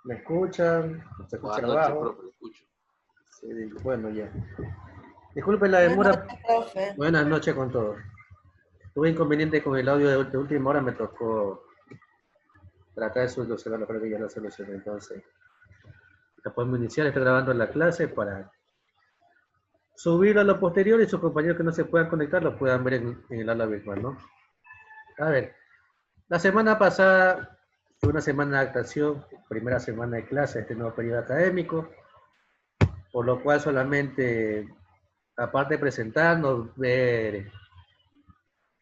¿Me escuchan? ¿Se escucha Buenas noches, abajo? profe, le escucho. Sí, bueno, ya. Disculpen la Buenas demora. noches, profe. Buenas noches con todos. Tuve inconveniente con el audio de última hora, me tocó tratar de solucionarlo, creo que ya lo solucioné, entonces ya podemos iniciar. Estoy grabando la clase para subirlo a lo posterior y sus compañeros que no se puedan conectar lo puedan ver en el aula virtual, ¿no? A ver, la semana pasada fue una semana de adaptación, primera semana de clase de este nuevo periodo académico, por lo cual solamente, aparte de presentarnos, ver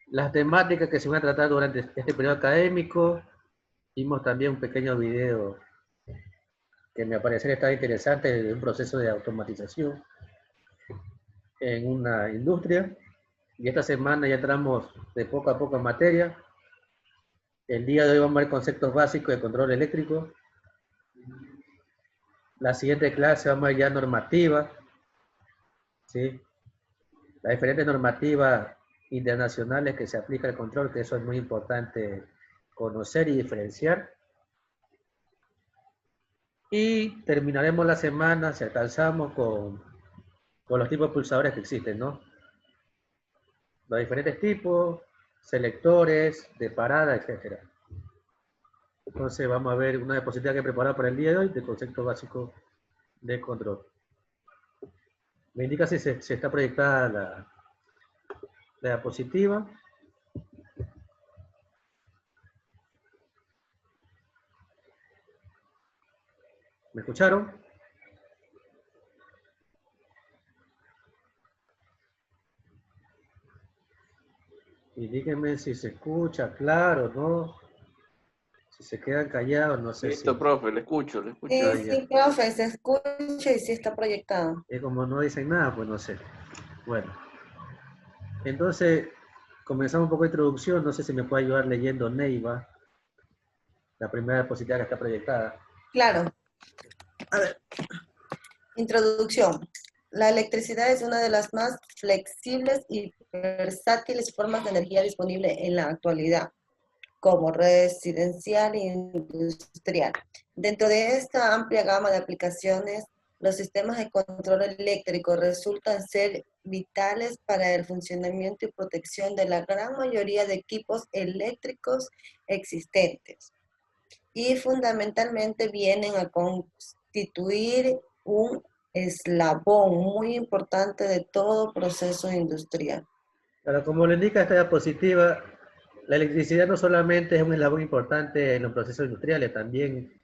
las temáticas que se van a tratar durante este periodo académico, vimos también un pequeño video que me pareció estaba interesante de un proceso de automatización en una industria. Y esta semana ya entramos de poco a poco en materia. El día de hoy vamos a ver conceptos básicos de control eléctrico. La siguiente clase vamos a ver ya normativa, ¿sí? Las diferentes normativas internacionales que se aplica al control, que eso es muy importante conocer y diferenciar. Y terminaremos la semana, si alcanzamos, con los tipos de pulsadores que existen, ¿no? Los diferentes tipos, selectores, de parada, etc. Entonces vamos a ver una diapositiva que he preparado para el día de hoy de concepto básico de control. Me indica si se está proyectada la diapositiva. ¿Me escucharon? Indíquenme si se escucha, claro, ¿no? Si se quedan callados, no sé si... Listo, profe, le escucho, le escucho. Sí, Ah, ya. sí, profe, se escucha y sí está proyectado. Y como no dicen nada, pues no sé. Bueno, entonces comenzamos un poco de introducción. No sé si me puede ayudar leyendo Neiva, la primera diapositiva que está proyectada. Claro. A ver. Introducción. La electricidad es una de las más flexibles y versátiles formas de energía disponible en la actualidad, como residencial e industrial. Dentro de esta amplia gama de aplicaciones, los sistemas de control eléctrico resultan ser vitales para el funcionamiento y protección de la gran mayoría de equipos eléctricos existentes y fundamentalmente vienen a constituir un eslabón muy importante de todo proceso industrial. Pero como le indica esta diapositiva, la electricidad no solamente es un eslabón importante en los procesos industriales, también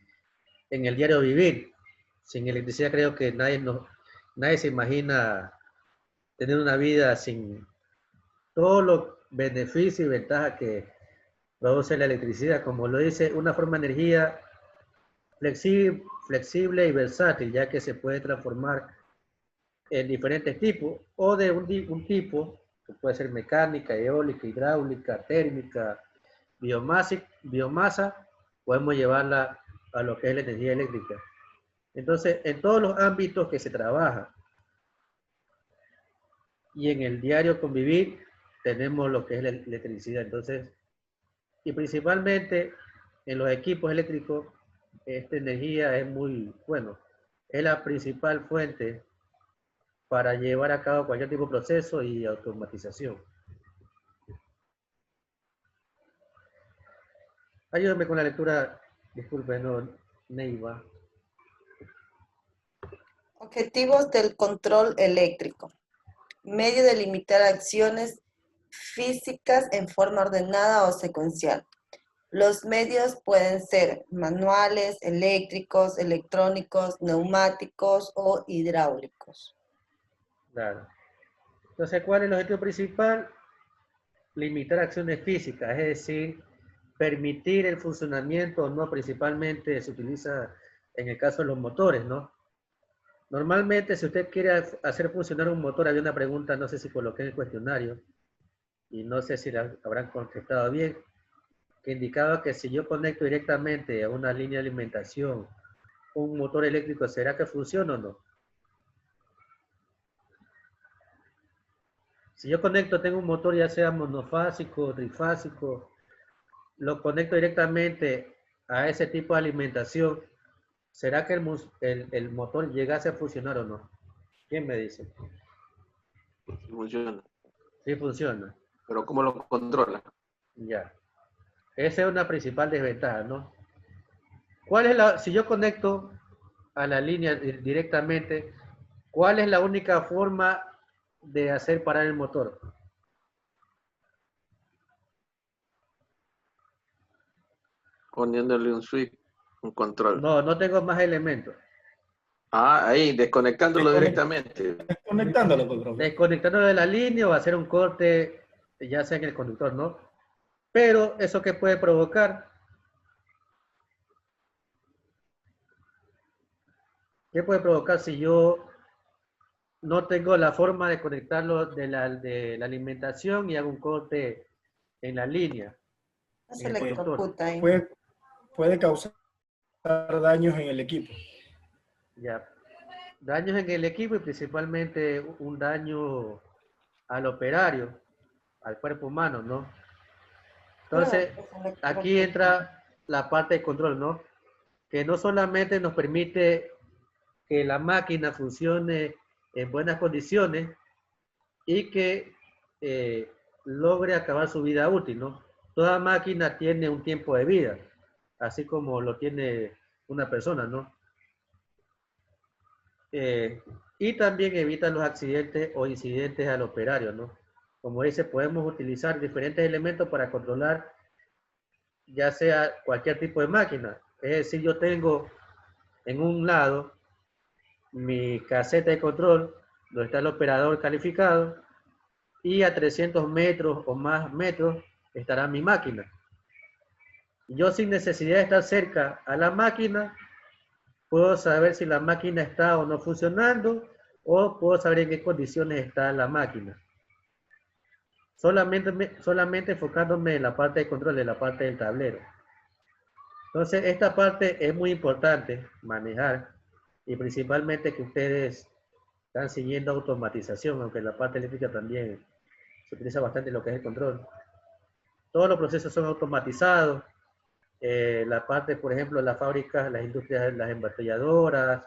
en el diario vivir. Sin electricidad creo que nadie se imagina tener una vida sin todos los beneficios y ventajas que produce la electricidad. Como lo dice, una forma de energía flexible y versátil, ya que se puede transformar en diferentes tipos, o de un tipo, que puede ser mecánica, eólica, hidráulica, térmica, biomasa, podemos llevarla a lo que es la energía eléctrica. Entonces, en todos los ámbitos que se trabaja y en el diario convivir, tenemos lo que es la electricidad. Entonces, y principalmente en los equipos eléctricos, esta energía es muy, bueno, es la principal fuente para llevar a cabo cualquier tipo de proceso y automatización. Ayúdame con la lectura, disculpe, no, Neiva. Objetivos del control eléctrico. Medio de limitar acciones físicas en forma ordenada o secuencial. Los medios pueden ser manuales, eléctricos, electrónicos, neumáticos o hidráulicos. Claro. Entonces, ¿cuál es el objetivo principal? Limitar acciones físicas, es decir, permitir el funcionamiento, no principalmente se utiliza en el caso de los motores, ¿no? Normalmente, si usted quiere hacer funcionar un motor, había una pregunta, no sé si coloqué en el cuestionario, y no sé si la habrán contestado bien, que indicaba que si yo conecto directamente a una línea de alimentación un motor eléctrico, ¿será que funciona o no? Si yo conecto, tengo un motor ya sea monofásico, trifásico, lo conecto directamente a ese tipo de alimentación, ¿Será que el motor llegase a funcionar o no? ¿Quién me dice? Funciona. Sí funciona. Pero ¿cómo lo controla? Ya. Esa es una principal desventaja, ¿no? ¿Cuál es la, si yo conecto a la línea directamente, cuál es la única forma de hacer parar el motor? Poniéndole un switch, un control. No, no tengo más elementos. Ah, ahí, desconectándolo directamente. Desconectándolo, pues, profe. Desconectándolo de la línea o hacer un corte, ya sea en el conductor, ¿no? Pero eso que puede provocar, ¿qué puede provocar si yo no tengo la forma de conectarlo de la alimentación y hago un corte en la línea, Se en el conductor? electrocuta ahí. Puede causar daños en el equipo. Ya. Daños en el equipo y principalmente un daño al operario, al cuerpo humano, ¿no? Claro, Entonces, pues, aquí electrocuta. entra la parte de control, ¿no? Que no solamente nos permite que la máquina funcione en buenas condiciones y que logre acabar su vida útil, ¿no? Toda máquina tiene un tiempo de vida, así como lo tiene una persona, ¿no? Y también evita los accidentes o incidentes al operario, ¿no? Como dice, podemos utilizar diferentes elementos para controlar ya sea cualquier tipo de máquina. Es decir, yo tengo en un lado mi caseta de control, donde está el operador calificado, y a 300 metros o más metros estará mi máquina. Yo sin necesidad de estar cerca a la máquina, puedo saber si la máquina está o no funcionando, o puedo saber en qué condiciones está la máquina. Solamente enfocándome en la parte de control, en la parte del tablero. Entonces, esta parte es muy importante manejar, y principalmente que ustedes están siguiendo automatización, aunque en la parte eléctrica también se utiliza bastante lo que es el control. Todos los procesos son automatizados. La parte, por ejemplo, de las fábricas, las industrias, las embotelladoras,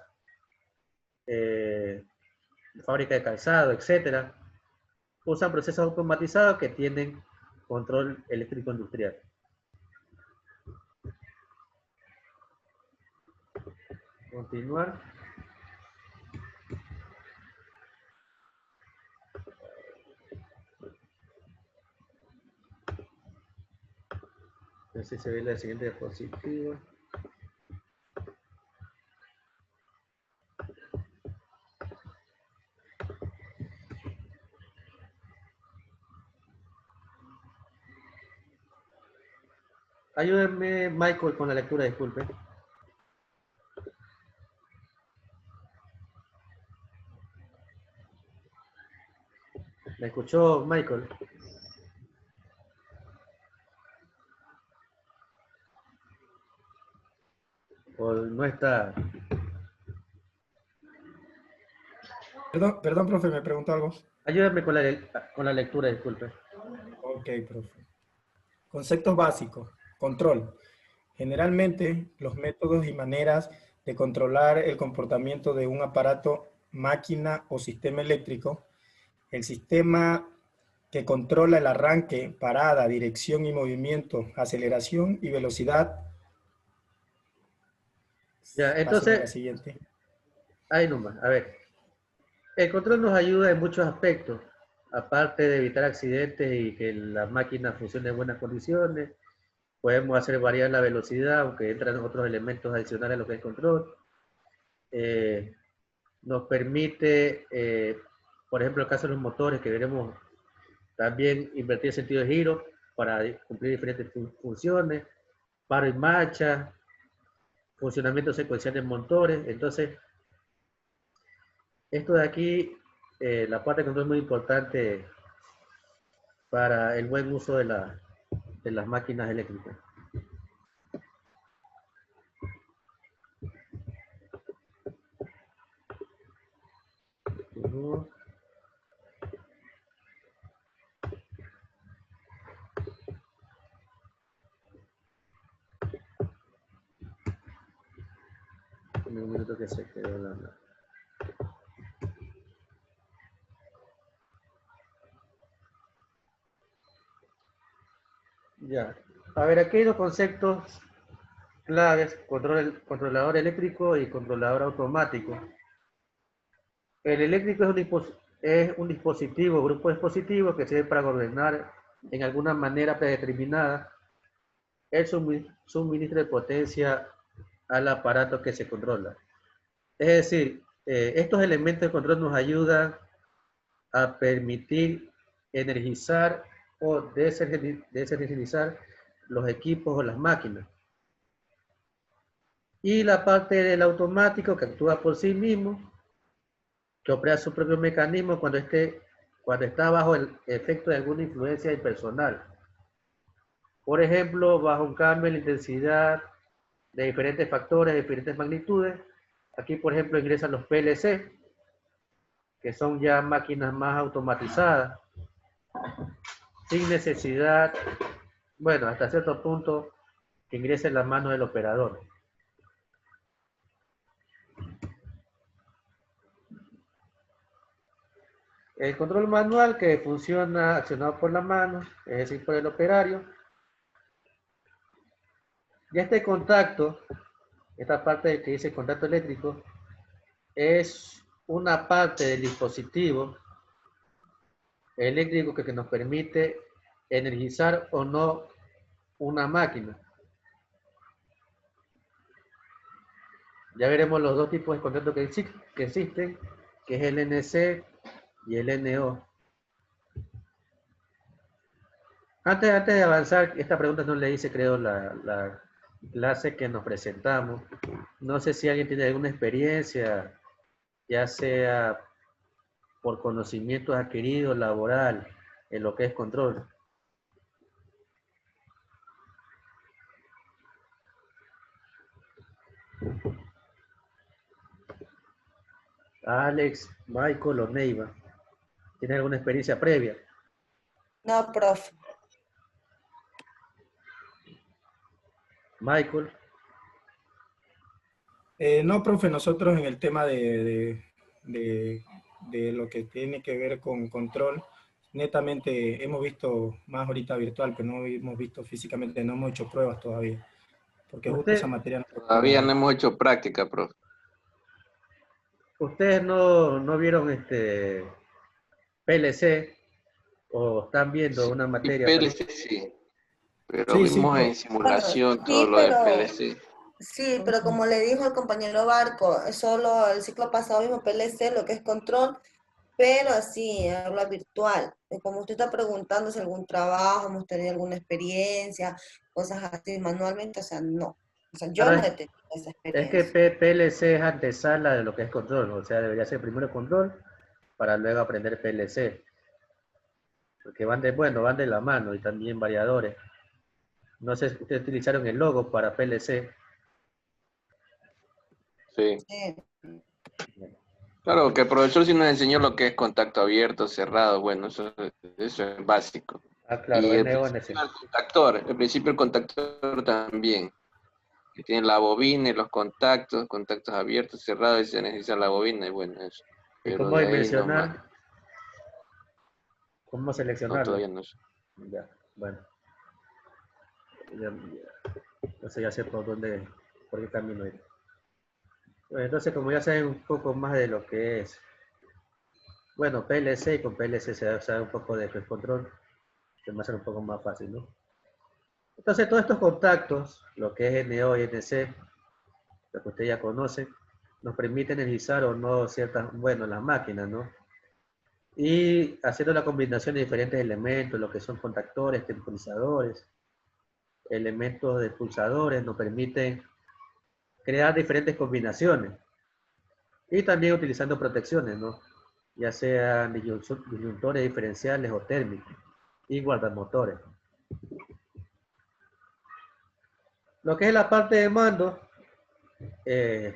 fábrica de calzado, etcétera, usan procesos automatizados que tienen control eléctrico industrial. Continuar. Así se ve la siguiente diapositiva. Ayúdenme, Michael, con la lectura, disculpe. ¿Me escuchó, Michael? ¿O no está? Perdón, profe, me preguntó algo. Ayúdenme con la lectura, disculpe. Ok, profe. Conceptos básicos. Control. Generalmente, los métodos y maneras de controlar el comportamiento de un aparato, máquina o sistema eléctrico. El sistema que controla el arranque, parada, dirección y movimiento, aceleración y velocidad. Ya, Páseme la entonces, siguiente. ahí nomás, a ver. El control nos ayuda en muchos aspectos, aparte de evitar accidentes y que la máquina funcione en buenas condiciones. Podemos hacer variar la velocidad, aunque entran otros elementos adicionales a lo que es control. Nos permite, por ejemplo, el caso de los motores, que veremos también invertir sentido de giro para cumplir diferentes funciones, paro y marcha, funcionamiento secuencial de motores. Entonces, esto de aquí, la parte de control es muy importante para el buen uso de las máquinas eléctricas. Denme un minuto que se quedó la... Ya. A ver, aquí hay dos conceptos claves: controlador eléctrico y controlador automático. El eléctrico es un dispositivo, grupo de dispositivos que sirve para gobernar en alguna manera predeterminada el suministro de potencia al aparato que se controla. Es decir, estos elementos de control nos ayudan a permitir energizar o desenergizar los equipos o las máquinas. Y la parte del automático, que actúa por sí mismo, que opera su propio mecanismo cuando está bajo el efecto de alguna influencia impersonal. Por ejemplo, bajo un cambio en la intensidad de diferentes factores, de diferentes magnitudes. Aquí, por ejemplo, ingresan los PLC, que son ya máquinas más automatizadas, sin necesidad, bueno, hasta cierto punto, que ingrese en las manos del operador. El control manual, que funciona accionado por la mano, es decir, por el operario. Y este contacto, esta parte que dice contacto eléctrico, es una parte del dispositivo eléctrico que nos permite energizar o no una máquina. Ya veremos los dos tipos de contacto que existen, que es el NC y el NO. Antes de avanzar, esta pregunta no le hice, creo, la clase que nos presentamos. No sé si alguien tiene alguna experiencia, ya sea por conocimientos adquiridos, laboral, en lo que es control. Alex, Michael o Neiva, ¿tienen alguna experiencia previa? No, profe. Michael. No, profe, nosotros en el tema de lo que tiene que ver con control, netamente hemos visto más ahorita virtual, pero no hemos visto físicamente, no hemos hecho pruebas todavía, porque justo esa materia no Todavía no hemos hecho práctica, profe. ¿Ustedes no vieron PLC o están viendo una materia? PLC sí, pero Sí, vimos en Bueno, simulación todo sí, lo de PLC. sí, pero como le dijo el compañero Barco, solo el ciclo pasado vimos PLC, lo que es control, pero así, habla virtual. Y como usted está preguntando si algún trabajo, hemos tenido alguna experiencia, cosas así manualmente, o sea, no. O sea, yo Claro, no he tenido esa es que experiencia. PLC es antesala de lo que es control, o sea, debería ser primero control para luego aprender PLC. Porque van de la mano, y también variadores. No sé si ustedes utilizaron el logo para PLC. Sí. Sí. Claro, que el profesor sí nos enseñó lo que es contacto abierto, cerrado, bueno, eso es básico. Ah, claro, Y NONC. el principio el contactor también, que tiene la bobina y los contactos abiertos, cerrados, y se necesita la bobina, y bueno, eso. ¿Y Pero cómo de ahí nomás, dimensionar? ¿Cómo no, seleccionarlo? todavía no sé. Ya, bueno. Entonces ya sé por qué camino ir. Bueno, entonces, como ya saben un poco más de lo que es, bueno, PLC, y con PLC se sabe un poco de control, se me hace un poco más fácil, ¿no? Entonces, todos estos contactos, lo que es NO y NC, lo que ustedes ya conocen, nos permiten energizar o no las máquinas, ¿no? Y haciendo la combinación de diferentes elementos, lo que son contactores, temporizadores, elementos de pulsadores, nos permiten crear diferentes combinaciones. Y también utilizando protecciones, ¿no? Ya sean disyuntores diferenciales o térmicos, y guardamotores. Lo que es la parte de mando, es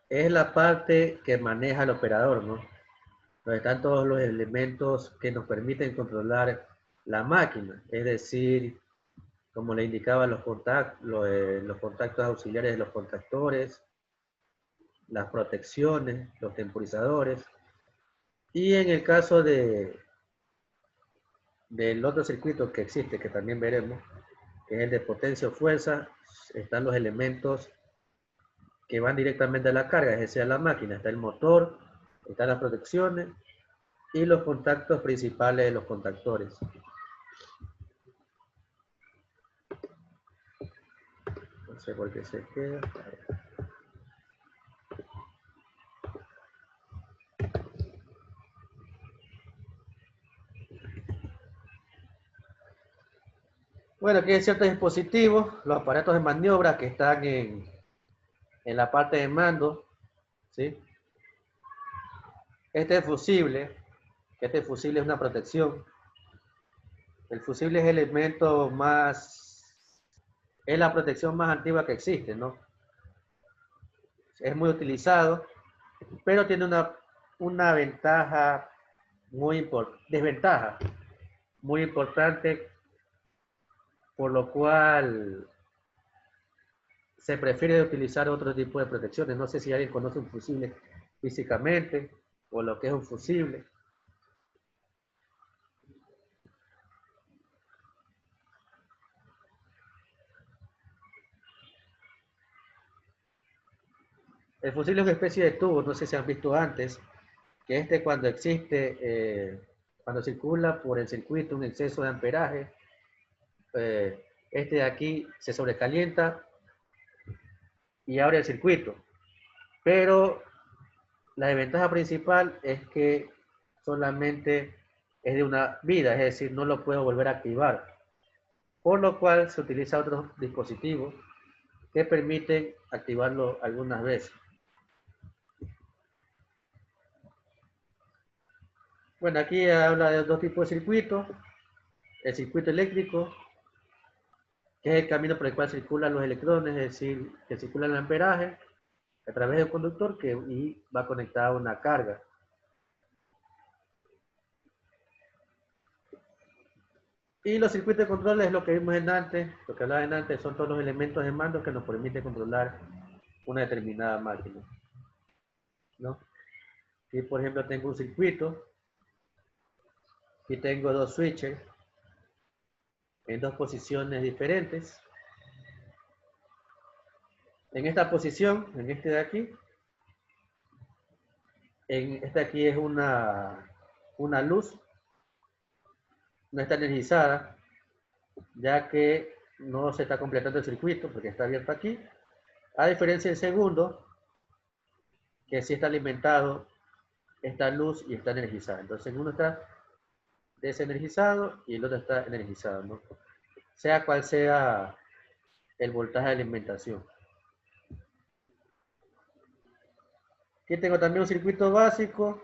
la parte que maneja el operador, ¿no? Donde están todos los elementos que nos permiten controlar la máquina, es decir, como le indicaba, los contactos auxiliares de los contactores, las protecciones, los temporizadores. Y en el caso del otro circuito que existe, que también veremos, que es el de potencia o fuerza, están los elementos que van directamente a la carga, es decir, a la máquina. Está el motor, están las protecciones y los contactos principales de los contactores. No sé por qué se queda. Bueno, aquí hay ciertos dispositivos, los aparatos de maniobra que están en la parte de mando, ¿sí? Este fusible es una protección. El fusible es el elemento es la protección más antigua que existe, ¿no? Es muy utilizado, pero tiene una desventaja muy importante, por lo cual se prefiere utilizar otro tipo de protecciones. No sé si alguien conoce un fusible físicamente o lo que es un fusible. El fusible es una especie de tubo, no sé si han visto antes, que cuando cuando circula por el circuito un exceso de amperaje, de aquí se sobrecalienta y abre el circuito. Pero la desventaja principal es que solamente es de una vida, es decir, no lo puedo volver a activar. Por lo cual se utiliza otros dispositivos que permiten activarlo algunas veces. Bueno, aquí habla de dos tipos de circuitos. El circuito eléctrico, que es el camino por el cual circulan los electrones, es decir, que circula el amperaje a través del conductor y va conectado a una carga. Y los circuitos de control es lo que vimos en antes, lo que hablaba en antes, son todos los elementos de mando que nos permiten controlar una determinada máquina, ¿no? Aquí, por ejemplo, tengo un circuito y tengo dos switches en dos posiciones diferentes. En esta posición, en este de aquí, esta aquí es una luz, no está energizada, ya que no se está completando el circuito porque está abierto aquí, a diferencia del segundo, que sí está alimentado esta luz y está energizada. Entonces uno está desenergizado y el otro está energizado, ¿no? Sea cual sea el voltaje de alimentación. Aquí tengo también un circuito básico,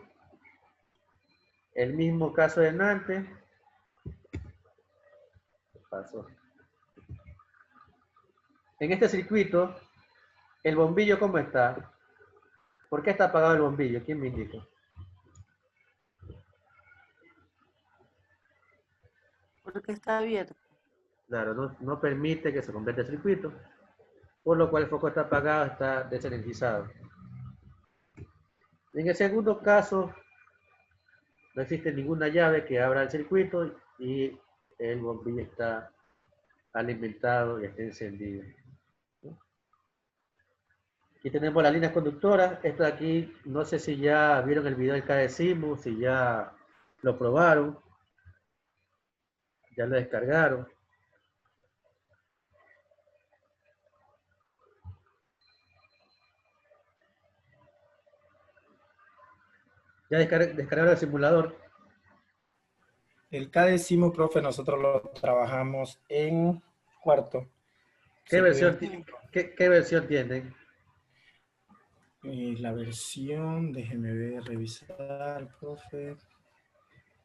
el mismo caso de antes. Pasó. En este circuito, el bombillo, ¿cómo está? ¿Por qué está apagado el bombillo? ¿Quién me indica? Porque está abierto. Claro, no permite que se complete el circuito, por lo cual el foco está apagado, está desenergizado. En el segundo caso, no existe ninguna llave que abra el circuito y el bombillo está alimentado y está encendido. Aquí tenemos las líneas conductoras. Esto de aquí, no sé si ya vieron el video del KDSIMU, si ya lo probaron, ya lo descargaron. Ya descargaron el simulador. El KDSIMU, profe, nosotros lo trabajamos en cuarto. ¿Qué versión tienen? La versión, déjeme ver, revisar, profe.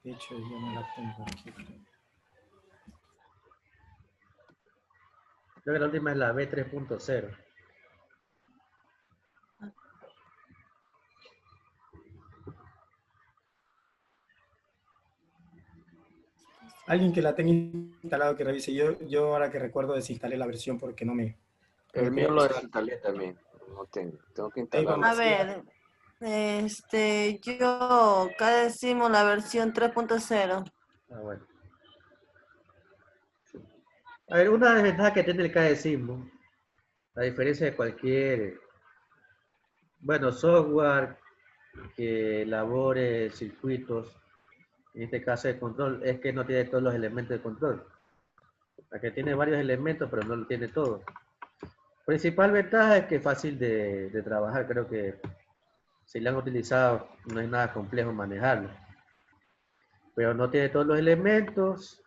De hecho, yo no la tengo aquí. Creo que la última es la B3.0. Alguien que la tenga instalado que revise. Yo ahora que recuerdo desinstalé la versión porque no me... El mío lo desinstalé también. No tengo que Ahí instalarlo. vamos. A ver, yo acá decimos la versión 3.0. Ah, bueno. A ver, una desventaja que tiene el KDE a diferencia de cualquier, bueno, software que elabore circuitos, en este caso de control, es que no tiene todos los elementos de control. La que tiene varios elementos, pero no lo tiene todo. Principal ventaja es que es fácil de trabajar. Creo que si lo han utilizado no es nada complejo manejarlo. Pero no tiene todos los elementos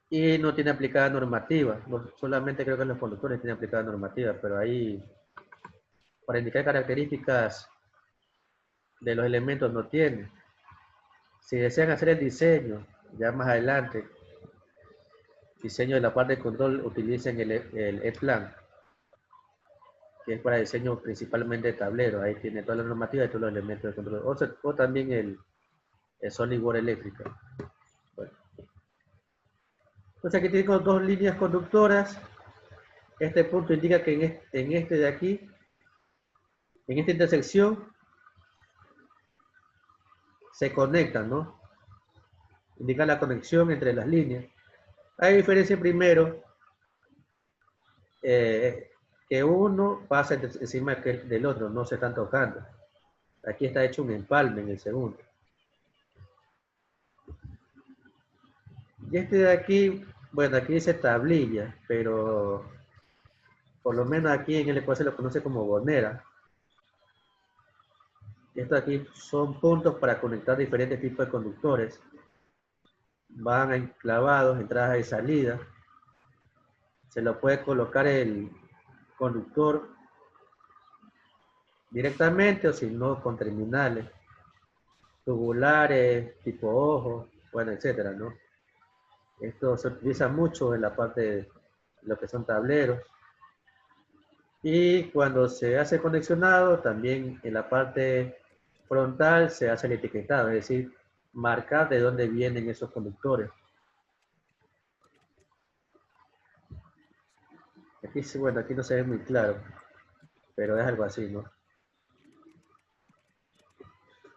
y no tiene aplicada normativa. Solamente creo que los conductores tienen aplicada normativa, pero ahí para indicar características de los elementos no tiene. Si desean hacer el diseño, ya más adelante, diseño de la parte de control, utilicen el E-Plan, que es para diseño principalmente de tablero. Ahí tiene toda la normativa y todos los elementos de control. O también el SolidWorks eléctrica. Bueno. Entonces aquí tengo dos líneas conductoras. Este punto indica que en este de aquí, en esta intersección, se conectan, ¿no? Indica la conexión entre las líneas. Hay diferencia primero que uno pasa encima del otro, no se están tocando. Aquí está hecho un empalme en el segundo. Y este de aquí, bueno, aquí dice tablilla, pero por lo menos aquí en el Ecuador se lo conoce como bonera. Esto aquí son puntos para conectar diferentes tipos de conductores. Van enclavados, entradas y salidas. Se lo puede colocar el conductor directamente o si no con terminales, tubulares, tipo ojo, bueno, etcétera, ¿no? Esto se utiliza mucho en la parte de lo que son tableros. Y cuando se hace conexionado, también en la parte frontal se hace el etiquetado, es decir, marcar de dónde vienen esos conductores. Aquí, bueno, aquí no se ve muy claro, pero es algo así, ¿no?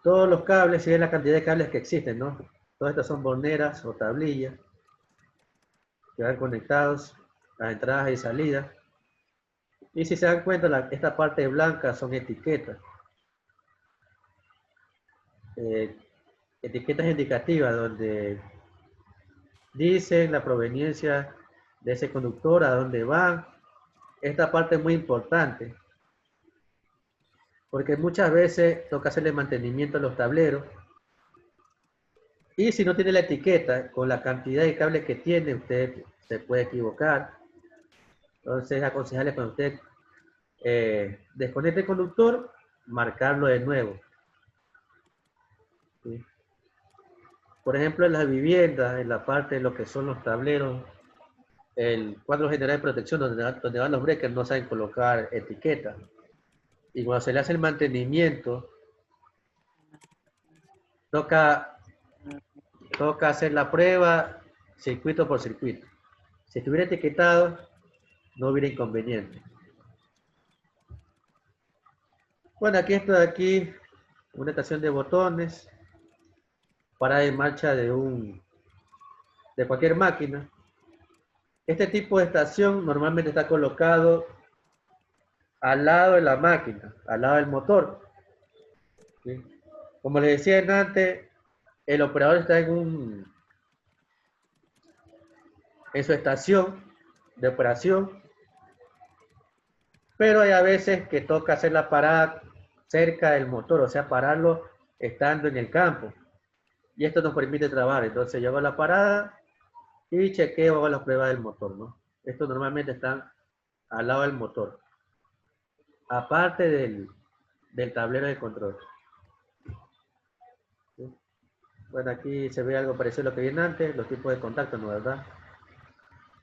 Todos los cables, si ven la cantidad de cables que existen, ¿no? Todas estas son boneras o tablillas que van conectados a entradas y salidas. Y si se dan cuenta, esta parte blanca son etiquetas. Etiquetas indicativas donde dicen la proveniencia de ese conductor, a dónde van. Esta parte es muy importante porque muchas veces toca hacerle mantenimiento a los tableros y si no tiene la etiqueta con la cantidad de cables que tiene, usted se puede equivocar. Entonces es aconsejable cuando usted desconecte el conductor, marcarlo de nuevo. ¿Sí? Por ejemplo, en las viviendas, en la parte de lo que son los tableros, el cuadro general de protección donde van los breakers no saben colocar etiqueta. Y cuando se le hace el mantenimiento, toca hacer la prueba circuito por circuito. Si estuviera etiquetado, no hubiera inconveniente. Bueno, aquí esto de aquí, una estación de botones, para en marcha de cualquier máquina. Este tipo de estación normalmente está colocado al lado de la máquina, al lado del motor. ¿Sí? Como les decía antes, el operador está en su estación de operación, pero hay a veces que toca hacer la parada cerca del motor, o sea, pararlo estando en el campo. Y esto nos permite trabajar. Entonces yo hago la parada y chequeo, hago la prueba del motor, ¿no? Estos normalmente están al lado del motor, aparte del tablero de control. ¿Sí? Bueno, aquí se ve algo parecido a lo que viene antes, los tipos de contacto, ¿no? ¿Verdad?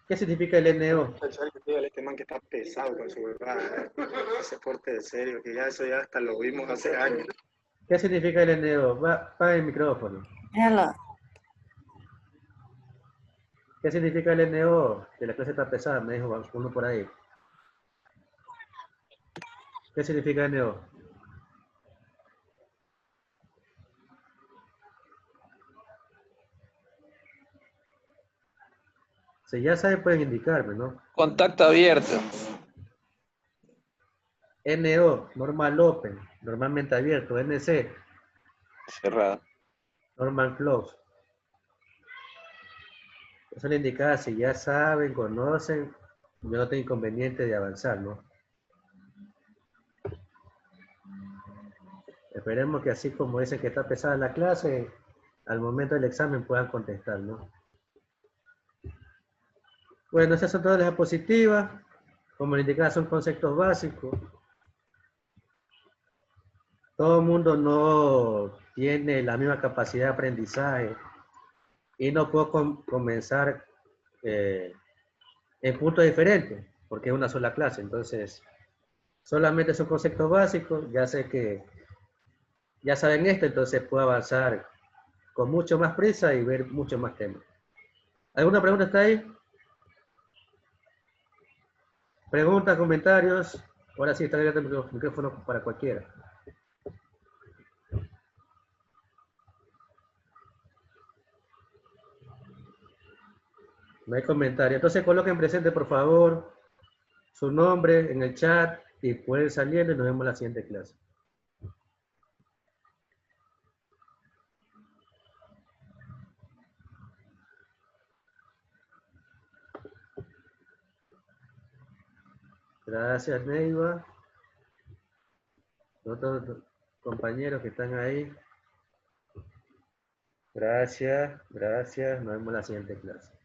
¿Qué significa el NO? Este man que está pesado con su huevada, ese porte de serio, que ya eso ya hasta lo vimos hace años. ¿Qué significa el NO? Apaga el micrófono. Hello. ¿Qué significa el NO? Que la clase está pesada, me dijo uno por ahí. ¿Qué significa NO? Si ya saben, pueden indicarme, ¿no? Contacto abierto. NO, normal open, normalmente abierto. NC, Cerrado. normal close. Eso le indica si ya saben, conocen, yo no tengo inconveniente de avanzar, ¿no? Esperemos que así como dicen que está pesada la clase, al momento del examen puedan contestar, ¿no? Bueno, esas son todas las diapositivas. Como le indicaba, son conceptos básicos. Todo el mundo no tiene la misma capacidad de aprendizaje y no puedo comenzar en puntos diferentes, porque es una sola clase. Entonces, solamente son conceptos básicos. Ya sé que ya saben esto, entonces puedo avanzar con mucho más prisa y ver mucho más temas. ¿Alguna pregunta está ahí? Preguntas, comentarios. Ahora sí, está abierto el micrófono para cualquiera. No hay comentario. Entonces coloquen presente, por favor, su nombre en el chat y pueden saliendo y nos vemos en la siguiente clase. Gracias, Neiva. Otros compañeros que están ahí. Gracias, gracias. Nos vemos en la siguiente clase.